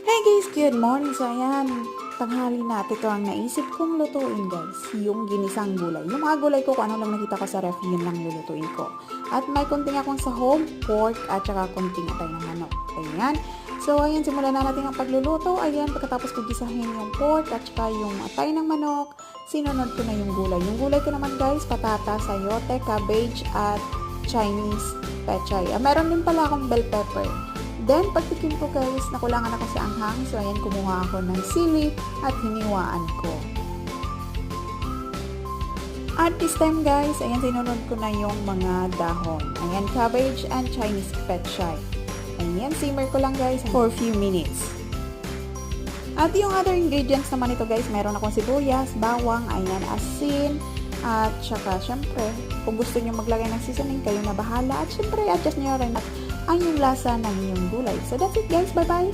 Hey guys, good morning! So ayan, tanghali na at ito ang naisip kong lutuin guys, yung ginisang gulay. Yung mga gulay ko kung ano lang nakita ko sa ref, yun lang lulutuin ko. At may konting akong sahog, pork, at saka konting atay ng manok. Ayan. So ayan, simulan na natin ang pagluluto. Ayan, pagkatapos ko gisahin yung pork at saka yung atay ng manok, sinunod ko na yung gulay. Yung gulay ko naman guys, patata, sayote, cabbage, at Chinese pechay. Meron din pala akong bell pepper. Then, pagtikim ko guys, nakulangan ako sa anghang. So, ayan, kumuha ako ng sili at hiniwaan ko. At this time guys, ayan, sinunod ko na yung mga dahon. Ayan, cabbage and Chinese pechay. Ayan, simmer ko lang guys for a few minutes. At yung other ingredients naman ito guys, meron akong sibuyas, bawang, ayan, asin, at saka syempre, kung gusto nyo maglagay ng seasoning, kayo na bahala. At syempre, adjust nyo rin ang yung lasa ng inyong gulay. So that's it guys, bye bye!